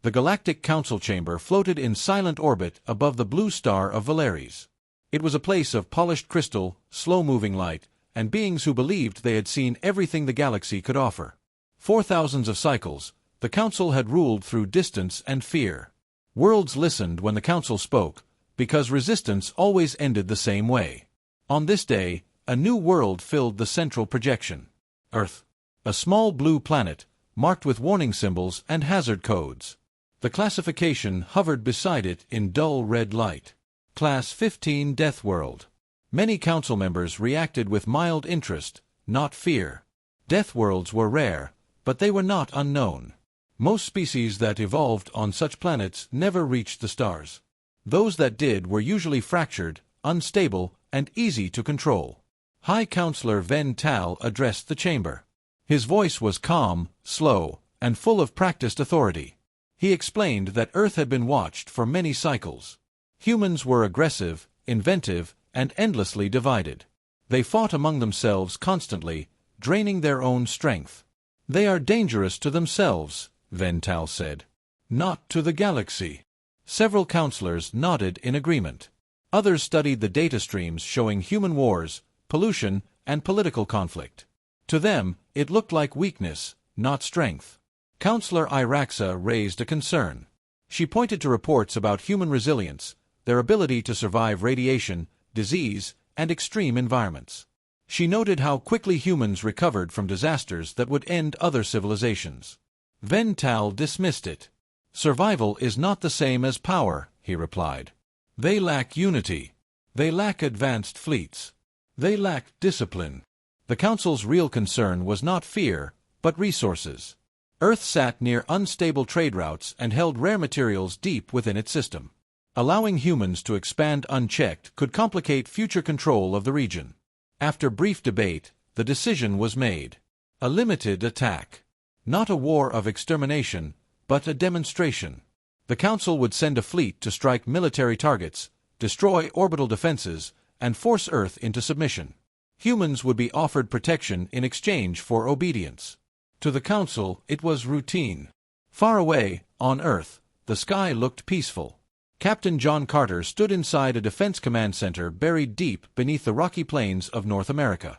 The Galactic Council chamber floated in silent orbit above the blue star of Valeries. It was a place of polished crystal, slow-moving light, and beings who believed they had seen everything the galaxy could offer. For thousands of cycles, the Council had ruled through distance and fear. Worlds listened when the Council spoke, because resistance always ended the same way. On this day, a new world filled the central projection. Earth. A small blue planet, marked with warning symbols and hazard codes. The classification hovered beside it in dull red light. Class 15 Deathworld. Many Council members reacted with mild interest, not fear. Deathworlds were rare, but they were not unknown. Most species that evolved on such planets never reached the stars. Those that did were usually fractured, unstable, and easy to control. High Counselor Ven Tal addressed the chamber. His voice was calm, slow, and full of practiced authority. He explained that Earth had been watched for many cycles. Humans were aggressive, inventive, and endlessly divided. They fought among themselves constantly, draining their own strength. They are dangerous to themselves, Ven Tal said. Not to the galaxy. Several counselors nodded in agreement. Others studied the data streams showing human wars, pollution, and political conflict. To them, it looked like weakness, not strength. Counselor Iraxa raised a concern. She pointed to reports about human resilience, their ability to survive radiation, disease, and extreme environments. She noted how quickly humans recovered from disasters that would end other civilizations. Ven Tal dismissed it. Survival is not the same as power, he replied. They lack unity. They lack advanced fleets. They lack discipline. The Council's real concern was not fear, but resources. Earth sat near unstable trade routes and held rare materials deep within its system. Allowing humans to expand unchecked could complicate future control of the region. After brief debate, the decision was made. A limited attack. Not a war of extermination, but a demonstration. The Council would send a fleet to strike military targets, destroy orbital defenses, and force Earth into submission. Humans would be offered protection in exchange for obedience. To the Council, it was routine. Far away, on Earth, the sky looked peaceful. Captain John Carter stood inside a defense command center buried deep beneath the rocky plains of North America.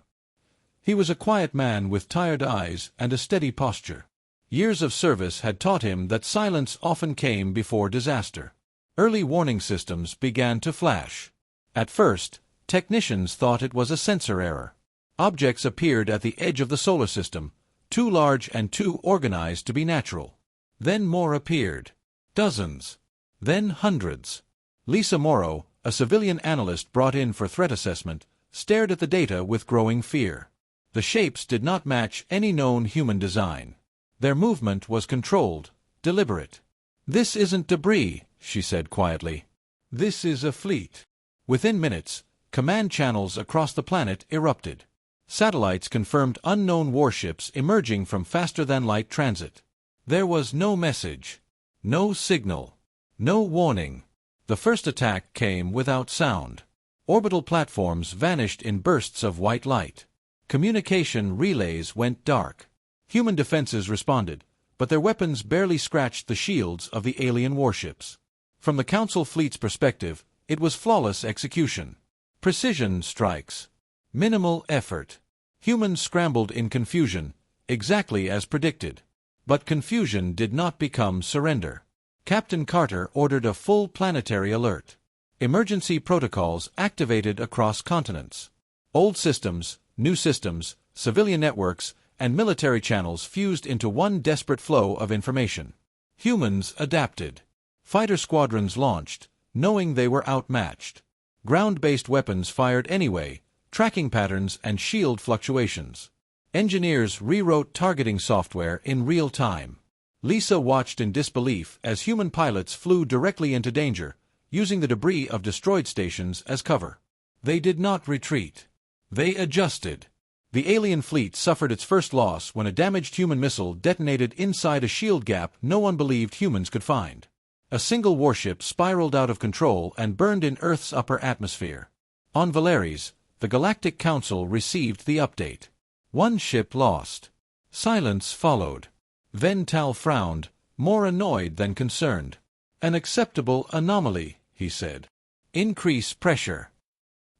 He was a quiet man with tired eyes and a steady posture. Years of service had taught him that silence often came before disaster. Early warning systems began to flash. At first, technicians thought it was a sensor error. Objects appeared at the edge of the solar system, too large and too organized to be natural. Then more appeared. Dozens. Then hundreds. Lisa Morrow, a civilian analyst brought in for threat assessment, stared at the data with growing fear. The shapes did not match any known human design. Their movement was controlled, deliberate. "This isn't debris," she said quietly. "This is a fleet." Within minutes, command channels across the planet erupted. Satellites confirmed unknown warships emerging from faster-than-light transit. There was no message, no signal, no warning. The first attack came without sound. Orbital platforms vanished in bursts of white light. Communication relays went dark. Human defenses responded, but their weapons barely scratched the shields of the alien warships. From the Council fleet's perspective, it was flawless execution. Precision strikes. Minimal effort. Humans scrambled in confusion, exactly as predicted. But confusion did not become surrender. Captain Carter ordered a full planetary alert. Emergency protocols activated across continents. Old systems, new systems, civilian networks, and military channels fused into one desperate flow of information. Humans adapted. Fighter squadrons launched, knowing they were outmatched. Ground-based weapons fired anyway, tracking patterns and shield fluctuations. Engineers rewrote targeting software in real time. Lisa watched in disbelief as human pilots flew directly into danger, using the debris of destroyed stations as cover. They did not retreat. They adjusted. The alien fleet suffered its first loss when a damaged human missile detonated inside a shield gap no one believed humans could find. A single warship spiraled out of control and burned in Earth's upper atmosphere. On Valeries, the Galactic Council received the update. One ship lost. Silence followed. Ven Tal frowned, more annoyed than concerned. "An acceptable anomaly," he said. "Increase pressure."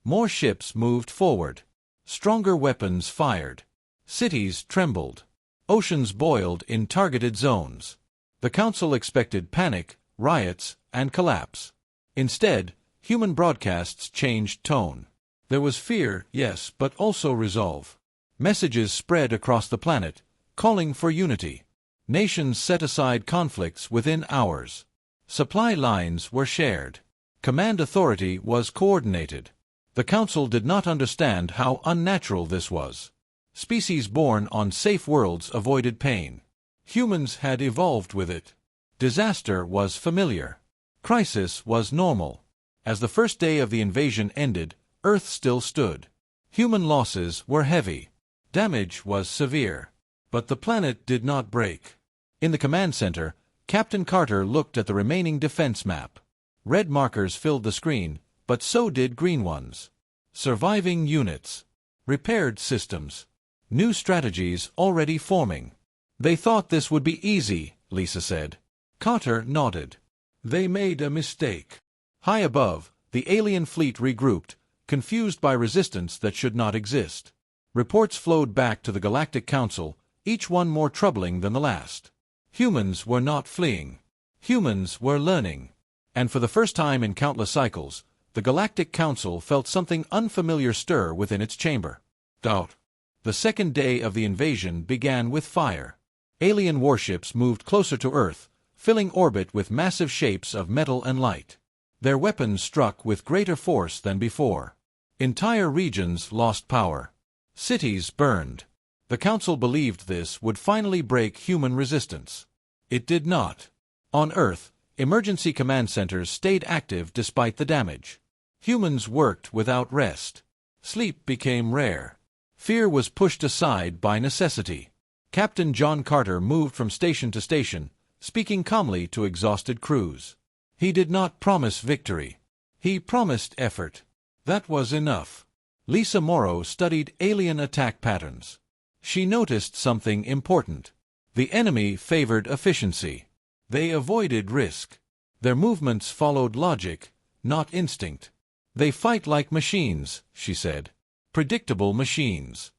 More ships moved forward. Stronger weapons fired. Cities trembled. Oceans boiled in targeted zones. The Council expected panic, riots, and collapse. Instead, human broadcasts changed tone. There was fear, yes, but also resolve. Messages spread across the planet, calling for unity. Nations set aside conflicts within hours. Supply lines were shared. Command authority was coordinated. The Council did not understand how unnatural this was. Species born on safe worlds avoided pain. Humans had evolved with it. Disaster was familiar. Crisis was normal. As the first day of the invasion ended, Earth still stood. Human losses were heavy. Damage was severe. But the planet did not break. In the command center, Captain Carter looked at the remaining defense map. Red markers filled the screen, but so did green ones. Surviving units. Repaired systems. New strategies already forming. "They thought this would be easy," Lisa said. Carter nodded. "They made a mistake." High above, the alien fleet regrouped, confused by resistance that should not exist. Reports flowed back to the Galactic Council, each one more troubling than the last. Humans were not fleeing. Humans were learning. And for the first time in countless cycles, the Galactic Council felt something unfamiliar stir within its chamber. Doubt. The second day of the invasion began with fire. Alien warships moved closer to Earth, filling orbit with massive shapes of metal and light. Their weapons struck with greater force than before. Entire regions lost power. Cities burned. The Council believed this would finally break human resistance. It did not. On Earth, emergency command centers stayed active despite the damage. Humans worked without rest. Sleep became rare. Fear was pushed aside by necessity. Captain John Carter moved from station to station, speaking calmly to exhausted crews. He did not promise victory. He promised effort. That was enough. Lisa Morrow studied alien attack patterns. She noticed something important. The enemy favored efficiency. They avoided risk. Their movements followed logic, not instinct. "They fight like machines," she said. "Predictable machines."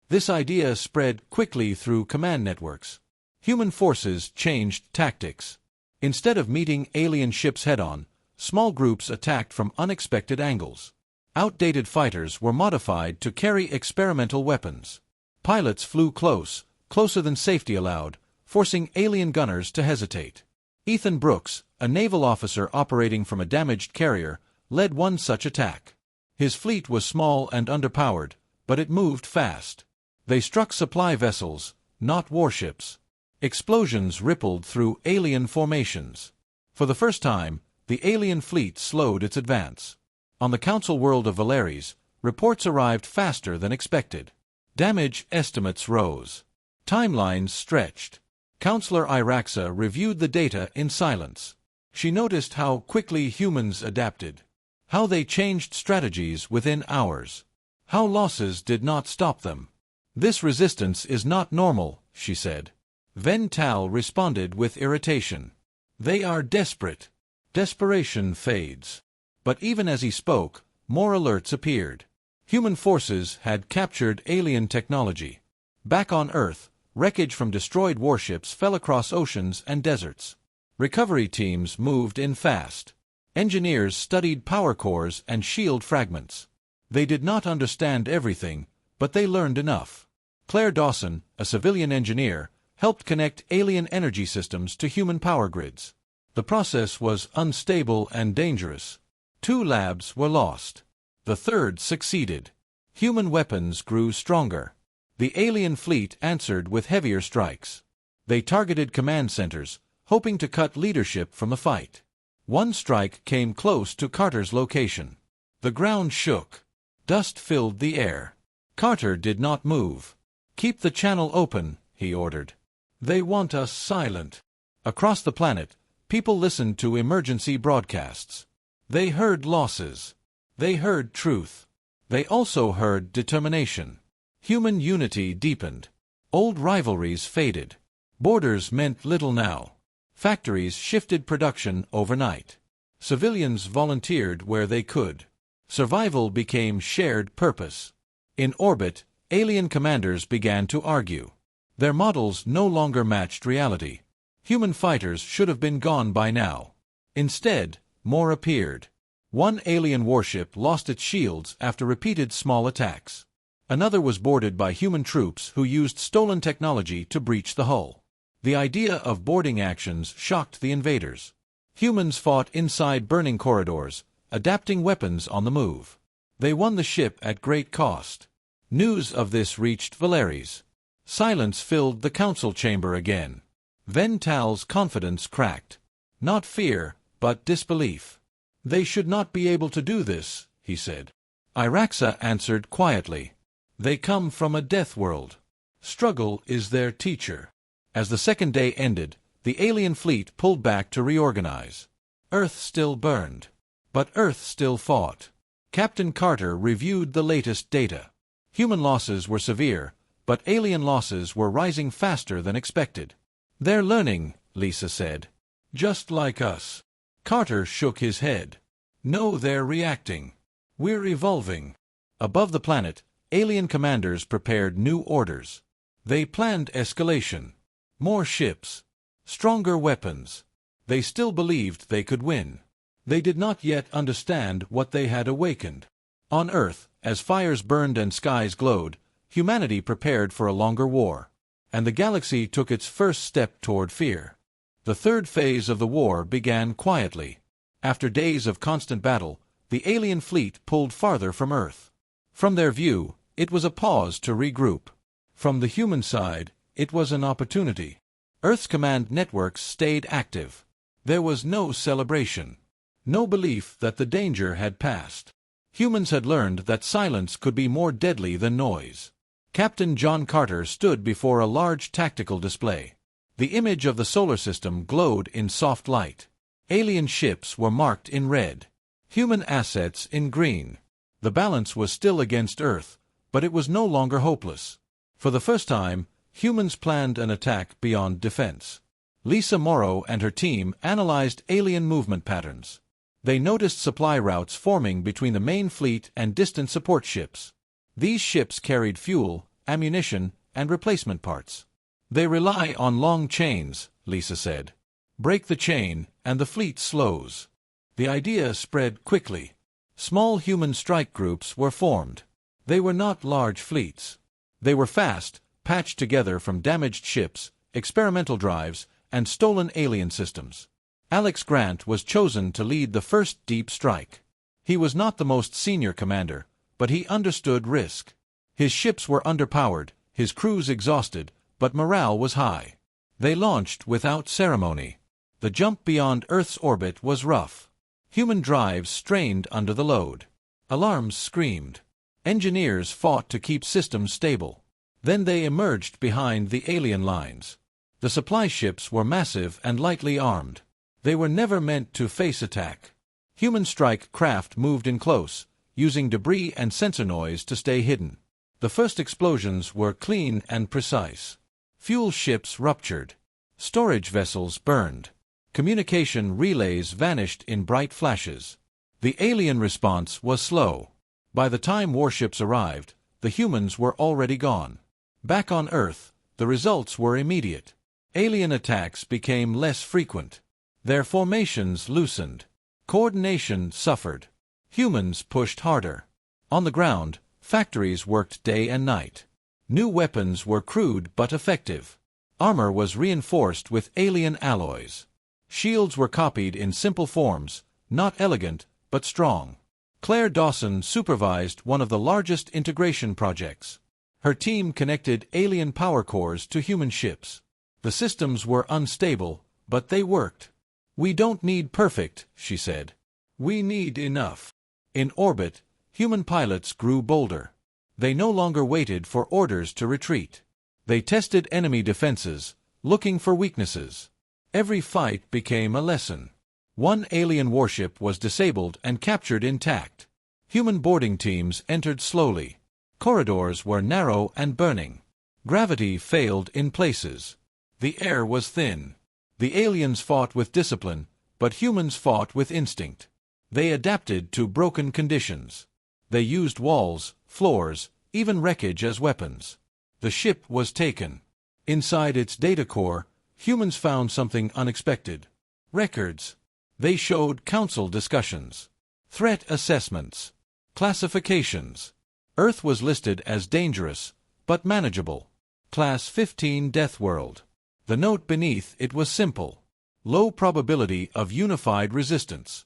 This idea spread quickly through command networks. Human forces changed tactics. Instead of meeting alien ships head-on, small groups attacked from unexpected angles. Outdated fighters were modified to carry experimental weapons. Pilots flew closer than safety allowed, forcing alien gunners to hesitate. Ethan Brooks, a naval officer operating from a damaged carrier, led one such attack. His fleet was small and underpowered, but it moved fast. They struck supply vessels, not warships. Explosions rippled through alien formations. For the first time, the alien fleet slowed its advance. On the Council world of Valeries, reports arrived faster than expected. Damage estimates rose. Timelines stretched. Counselor Iraxa reviewed the data in silence. She noticed how quickly humans adapted. How they changed strategies within hours. How losses did not stop them. "This resistance is not normal," she said. Vental responded with irritation. "They are desperate." Desperation fades. But even as he spoke, more alerts appeared. Human forces had captured alien technology. Back on Earth, wreckage from destroyed warships fell across oceans and deserts. Recovery teams moved in fast. Engineers studied power cores and shield fragments. They did not understand everything, but they learned enough. Claire Dawson, a civilian engineer, helped connect alien energy systems to human power grids. The process was unstable and dangerous. 2 labs were lost. The third succeeded. Human weapons grew stronger. The alien fleet answered with heavier strikes. They targeted command centers, hoping to cut leadership from the fight. One strike came close to Carter's location. The ground shook. Dust filled the air. Carter did not move. "Keep the channel open," he ordered. "They want us silent." Across the planet, people listened to emergency broadcasts. They heard losses. They heard truth. They also heard determination. Human unity deepened. Old rivalries faded. Borders meant little now. Factories shifted production overnight. Civilians volunteered where they could. Survival became shared purpose. In orbit, alien commanders began to argue. Their models no longer matched reality. Human fighters should have been gone by now. Instead, more appeared. One alien warship lost its shields after repeated small attacks. Another was boarded by human troops who used stolen technology to breach the hull. The idea of boarding actions shocked the invaders. Humans fought inside burning corridors, adapting weapons on the move. They won the ship at great cost. News of this reached Valeries. Silence filled the council chamber again. Vental's confidence cracked. Not fear, but disbelief. They should not be able to do this, he said. Iraxa answered quietly. They come from a Deathworld. Struggle is their teacher. As the second day ended, the alien fleet pulled back to reorganize. Earth still burned. But Earth still fought. Captain Carter reviewed the latest data. Human losses were severe, but alien losses were rising faster than expected. They're learning, Lisa said. Just like us. Carter shook his head. No, they're reacting. We're evolving. Above the planet, alien commanders prepared new orders. They planned escalation. More ships. Stronger weapons. They still believed they could win. They did not yet understand what they had awakened. On Earth, as fires burned and skies glowed, humanity prepared for a longer war. And the galaxy took its first step toward fear. The third phase of the war began quietly. After days of constant battle, the alien fleet pulled farther from Earth. From their view, it was a pause to regroup. From the human side, it was an opportunity. Earth's command networks stayed active. There was no celebration. No belief that the danger had passed. Humans had learned that silence could be more deadly than noise. Captain John Carter stood before a large tactical display. The image of the solar system glowed in soft light. Alien ships were marked in red. Human assets in green. The balance was still against Earth, but it was no longer hopeless. For the first time, humans planned an attack beyond defense. Lisa Morrow and her team analyzed alien movement patterns. They noticed supply routes forming between the main fleet and distant support ships. These ships carried fuel, ammunition, and replacement parts. They rely on long chains, Lisa said. Break the chain, and the fleet slows. The idea spread quickly. Small human strike groups were formed. They were not large fleets. They were fast, patched together from damaged ships, experimental drives, and stolen alien systems. Alex Grant was chosen to lead the first deep strike. He was not the most senior commander, but he understood risk. His ships were underpowered, his crews exhausted, but morale was high. They launched without ceremony. The jump beyond Earth's orbit was rough. Human drives strained under the load. Alarms screamed. Engineers fought to keep systems stable. Then they emerged behind the alien lines. The supply ships were massive and lightly armed. They were never meant to face attack. Human strike craft moved in close, using debris and sensor noise to stay hidden. The first explosions were clean and precise. Fuel ships ruptured. Storage vessels burned. Communication relays vanished in bright flashes. The alien response was slow. By the time warships arrived, the humans were already gone. Back on Earth, the results were immediate. Alien attacks became less frequent. Their formations loosened. Coordination suffered. Humans pushed harder. On the ground, factories worked day and night. New weapons were crude but effective. Armor was reinforced with alien alloys. Shields were copied in simple forms, not elegant, but strong. Claire Dawson supervised one of the largest integration projects. Her team connected alien power cores to human ships. The systems were unstable, but they worked. We don't need perfect, she said. We need enough. In orbit, human pilots grew bolder. They no longer waited for orders to retreat. They tested enemy defenses, looking for weaknesses. Every fight became a lesson. One alien warship was disabled and captured intact. Human boarding teams entered slowly. Corridors were narrow and burning. Gravity failed in places. The air was thin. The aliens fought with discipline, but humans fought with instinct. They adapted to broken conditions. They used walls, floors, even wreckage as weapons. The ship was taken. Inside its data core, humans found something unexpected. Records. They showed council discussions, threat assessments, classifications. Earth was listed as dangerous, but manageable. Class 15 Deathworld. The note beneath it was simple. Low probability of unified resistance.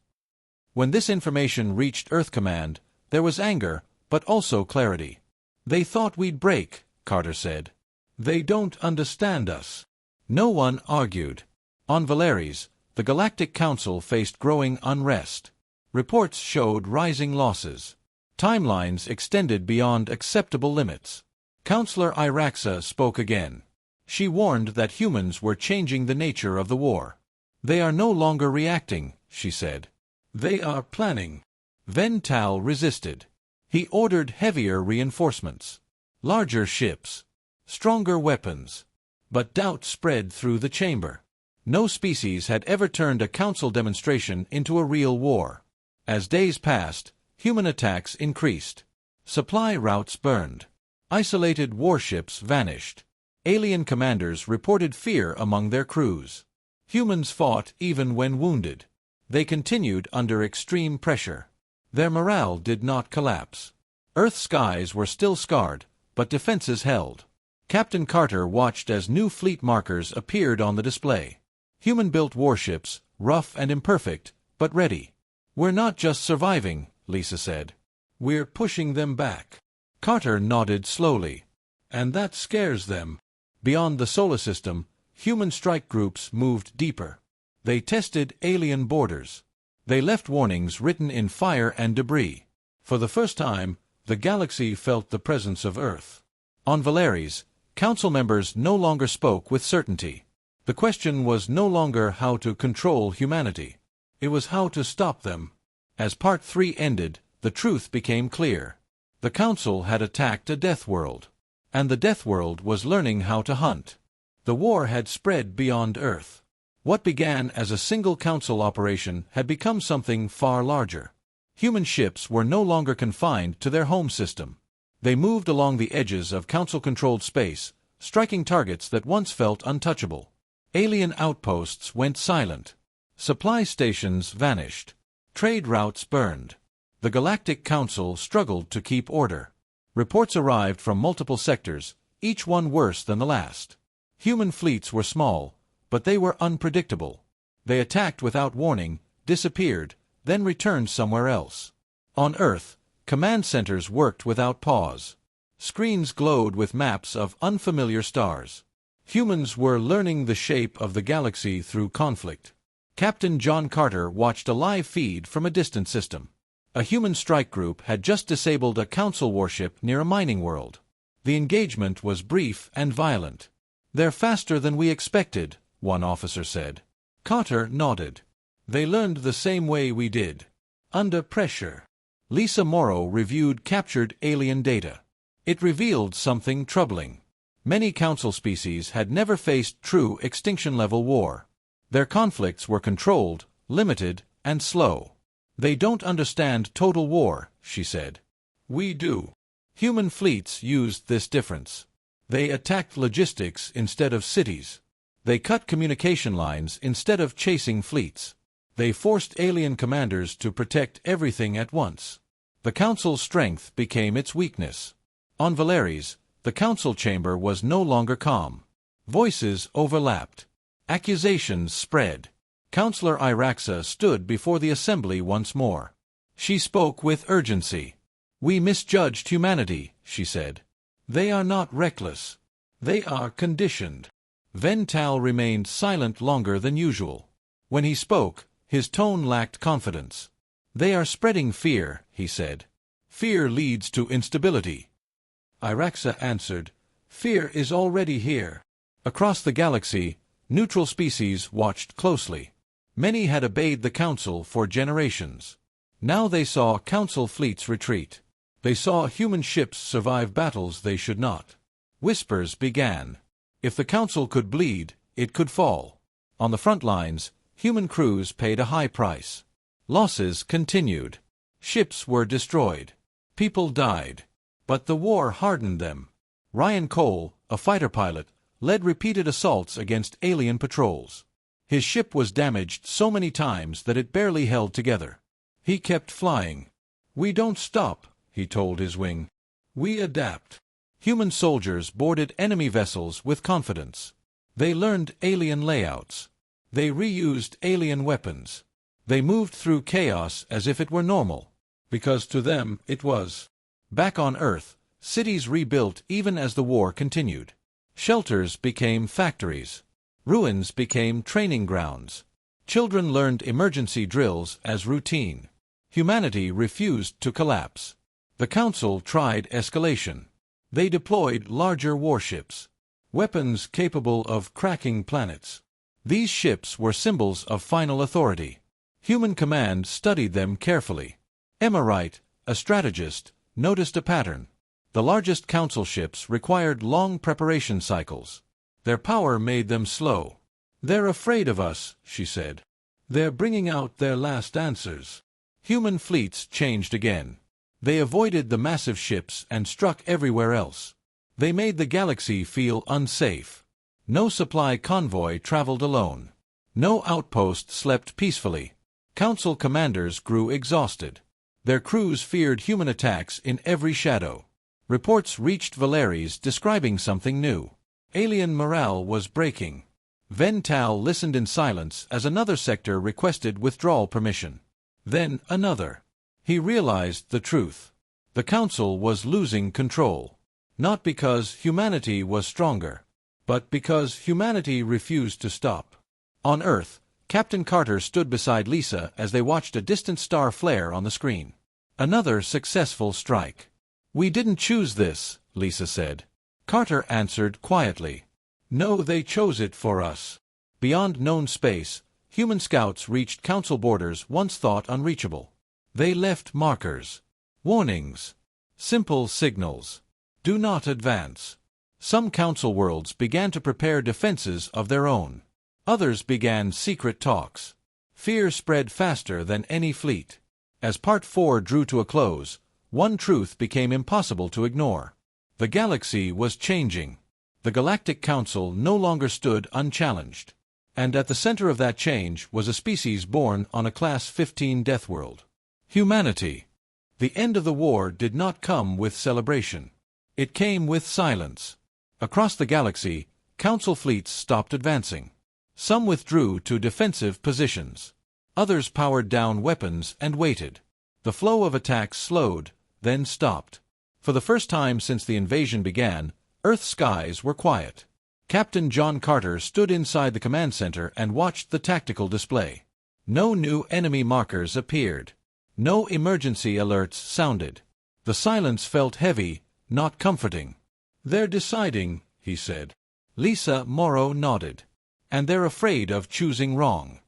When this information reached Earth Command, there was anger, but also clarity. They thought we'd break, Carter said. They don't understand us. No one argued. On Valeries, the Galactic Council faced growing unrest. Reports showed rising losses. Timelines extended beyond acceptable limits. Counselor Iraxa spoke again. She warned that humans were changing the nature of the war. They are no longer reacting, she said. They are planning. Vental resisted. He ordered heavier reinforcements, larger ships, stronger weapons. But doubt spread through the chamber. No species had ever turned a council demonstration into a real war. As days passed, human attacks increased. Supply routes burned. Isolated warships vanished. Alien commanders reported fear among their crews. Humans fought even when wounded. They continued under extreme pressure. Their morale did not collapse. Earth skies were still scarred, but defenses held. Captain Carter watched as new fleet markers appeared on the display. Human-built warships, rough and imperfect, but ready. We're not just surviving, Lisa said. We're pushing them back. Carter nodded slowly. And that scares them. Beyond the solar system, human strike groups moved deeper. They tested alien borders. They left warnings written in fire and debris. For the first time, the galaxy felt the presence of Earth. On Valeries, council members no longer spoke with certainty. The question was no longer how to control humanity. It was how to stop them. As Part 3 ended, the truth became clear. The Council had attacked a Deathworld. And the Deathworld was learning how to hunt. The war had spread beyond Earth. What began as a single Council operation had become something far larger. Human ships were no longer confined to their home system. They moved along the edges of Council-controlled space, striking targets that once felt untouchable. Alien outposts went silent. Supply stations vanished. Trade routes burned. The Galactic Council struggled to keep order. Reports arrived from multiple sectors, each one worse than the last. Human fleets were small, but they were unpredictable. They attacked without warning, disappeared, then returned somewhere else. On Earth, command centers worked without pause. Screens glowed with maps of unfamiliar stars. Humans were learning the shape of the galaxy through conflict. Captain John Carter watched a live feed from a distant system. A human strike group had just disabled a council warship near a mining world. The engagement was brief and violent. "They're faster than we expected," one officer said. Carter nodded. "They learned the same way we did. Under pressure." Lisa Morrow reviewed captured alien data. It revealed something troubling. Many council species had never faced true extinction-level war. Their conflicts were controlled, limited, and slow. "They don't understand total war," she said. "We do." Human fleets used this difference. They attacked logistics instead of cities. They cut communication lines instead of chasing fleets. They forced alien commanders to protect everything at once. The Council's strength became its weakness. On Valeries, the Council chamber was no longer calm. Voices overlapped. Accusations spread. Counselor Iraxa stood before the assembly once more. She spoke with urgency. "We misjudged humanity," she said. "They are not reckless. They are conditioned." Vental remained silent longer than usual. When he spoke, his tone lacked confidence. "They are spreading fear," he said. "Fear leads to instability." Iraxa answered, "Fear is already here." Across the galaxy, neutral species watched closely. Many had obeyed the Council for generations. Now they saw Council fleets retreat. They saw human ships survive battles they should not. Whispers began. If the Council could bleed, it could fall. On the front lines, human crews paid a high price. Losses continued. Ships were destroyed. People died. But the war hardened them. Ryan Cole, a fighter pilot, led repeated assaults against alien patrols. His ship was damaged so many times that it barely held together. He kept flying. "We don't stop," he told his wing. "We adapt." Human soldiers boarded enemy vessels with confidence. They learned alien layouts. They reused alien weapons. They moved through chaos as if it were normal, because to them it was. Back on Earth, cities rebuilt even as the war continued. Shelters became factories. Ruins became training grounds. Children learned emergency drills as routine. Humanity refused to collapse. The Council tried escalation. They deployed larger warships, weapons capable of cracking planets. These ships were symbols of final authority. Human command studied them carefully. Emma Wright, a strategist, noticed a pattern. The largest Council ships required long preparation cycles. Their power made them slow. "They're afraid of us," she said. "They're bringing out their last answers." Human fleets changed again. They avoided the massive ships and struck everywhere else. They made the galaxy feel unsafe. No supply convoy traveled alone. No outpost slept peacefully. Council commanders grew exhausted. Their crews feared human attacks in every shadow. Reports reached Valeries describing something new. Alien morale was breaking. Vental listened in silence as another sector requested withdrawal permission. Then another. He realized the truth. The Council was losing control. Not because humanity was stronger, but because humanity refused to stop. On Earth, Captain Carter stood beside Lisa as they watched a distant star flare on the screen. Another successful strike. "We didn't choose this," Lisa said. Carter answered quietly. "No, they chose it for us." Beyond known space, human scouts reached Council borders once thought unreachable. They left markers, warnings, simple signals. Do not advance. Some Council worlds began to prepare defenses of their own. Others began secret talks. Fear spread faster than any fleet. As Part 4 drew to a close, one truth became impossible to ignore. The galaxy was changing. The Galactic Council no longer stood unchallenged. And at the center of that change was a species born on a Class 15 Deathworld. Humanity. The end of the war did not come with celebration. It came with silence. Across the galaxy, Council fleets stopped advancing. Some withdrew to defensive positions. Others powered down weapons and waited. The flow of attacks slowed, then stopped. For the first time since the invasion began, Earth's skies were quiet. Captain John Carter stood inside the command center and watched the tactical display. No new enemy markers appeared. No emergency alerts sounded. The silence felt heavy, not comforting. "They're deciding," he said. Lisa Morrow nodded. "And they're afraid of choosing wrong."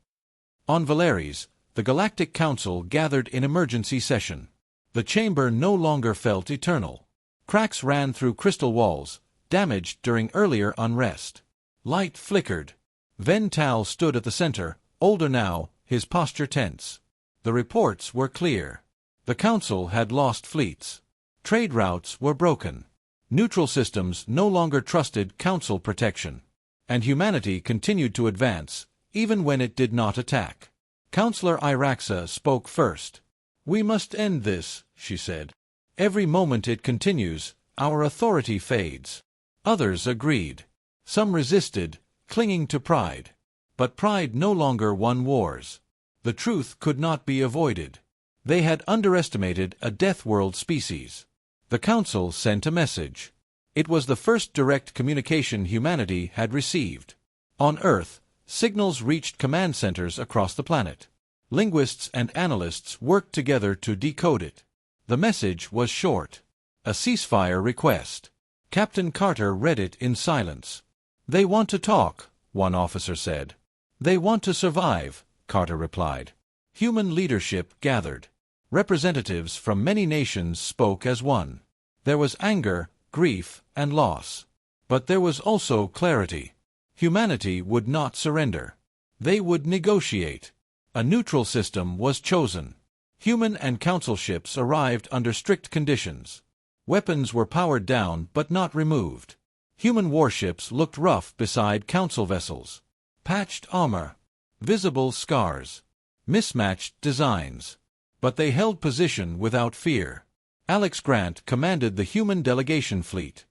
On Valeries, the Galactic Council gathered in emergency session. The chamber no longer felt eternal. Cracks ran through crystal walls, damaged during earlier unrest. Light flickered. Vental stood at the center, older now, his posture tense. The reports were clear. The Council had lost fleets. Trade routes were broken. Neutral systems no longer trusted Council protection. And humanity continued to advance, even when it did not attack. Counselor Iraxa spoke first. "We must end this," she said. "Every moment it continues, our authority fades." Others agreed. Some resisted, clinging to pride. But pride no longer won wars. The truth could not be avoided. They had underestimated a Deathworld species. The Council sent a message. It was the first direct communication humanity had received. On Earth, signals reached command centers across the planet. Linguists and analysts worked together to decode it. The message was short. A ceasefire request. Captain Carter read it in silence. "They want to talk," one officer said. "They want to survive," Carter replied. Human leadership gathered. Representatives from many nations spoke as one. There was anger, grief, and loss. But there was also clarity. Humanity would not surrender. They would negotiate. A neutral system was chosen. Human and Council ships arrived under strict conditions. Weapons were powered down but not removed. Human warships looked rough beside Council vessels. Patched armor. Visible scars. Mismatched designs. But they held position without fear. Alex Grant commanded the human delegation fleet.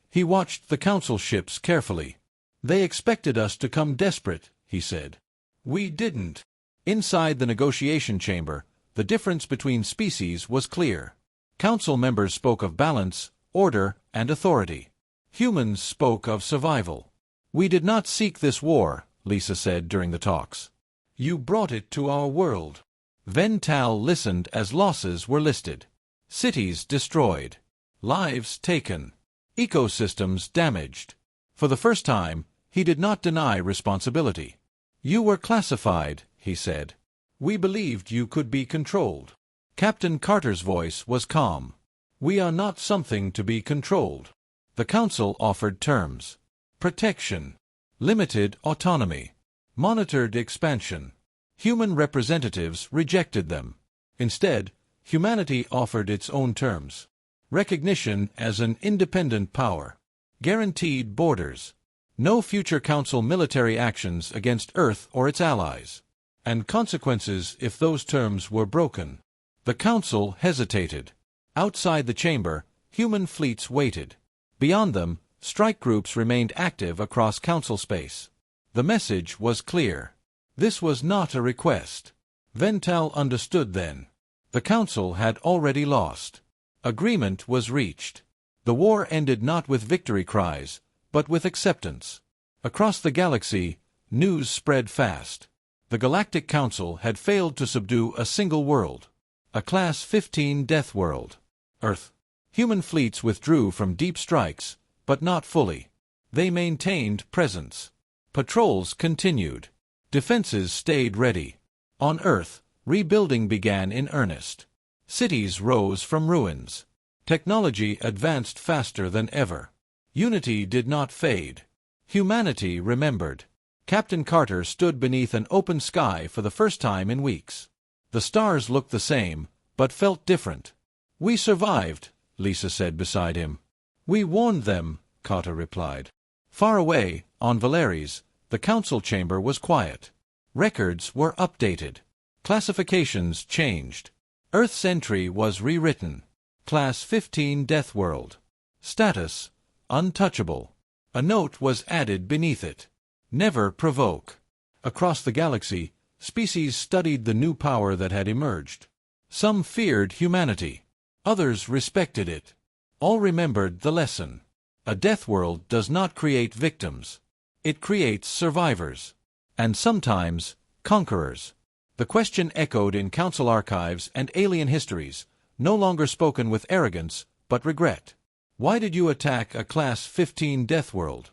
He watched the Council ships carefully. "They expected us to come desperate," he said. "We didn't." Inside the negotiation chamber, the difference between species was clear. Council members spoke of balance, order, and authority. Humans spoke of survival. "We did not seek this war," Lisa said during the talks. "You brought it to our world." Vental listened as losses were listed. Cities destroyed. Lives taken. Ecosystems damaged. For the first time, he did not deny responsibility. "You were classified," he said. "We believed you could be controlled." Captain Carter's voice was calm. "We are not something to be controlled." The Council offered terms. Protection. Limited autonomy. Monitored expansion. Human representatives rejected them. Instead, humanity offered its own terms. Recognition as an independent power. Guaranteed borders. No future Council military actions against Earth or its allies. And consequences if those terms were broken. The Council hesitated. Outside the chamber, human fleets waited. Beyond them, strike groups remained active across Council space. The message was clear. This was not a request. Vental understood then. The Council had already lost. Agreement was reached. The war ended not with victory cries, but with acceptance. Across the galaxy, news spread fast. The Galactic Council had failed to subdue a single world. A Class 15 Deathworld. Earth. Human fleets withdrew from deep strikes, but not fully. They maintained presence. Patrols continued. Defenses stayed ready. On Earth, rebuilding began in earnest. Cities rose from ruins. Technology advanced faster than ever. Unity did not fade. Humanity remembered. Captain Carter stood beneath an open sky for the first time in weeks. The stars looked the same, but felt different. "We survived," Lisa said beside him. "We warned them," Carter replied. Far away, on Valeries, the Council chamber was quiet. Records were updated. Classifications changed. Earth's entry was rewritten. Class 15 Deathworld. Status: untouchable. A note was added beneath it. Never provoke. Across the galaxy, species studied the new power that had emerged. Some feared humanity. Others respected it. All remembered the lesson. A Deathworld does not create victims. It creates survivors. And sometimes, conquerors. The question echoed in Council archives and alien histories, no longer spoken with arrogance, but regret. "Why did you attack a Class 15 Deathworld?"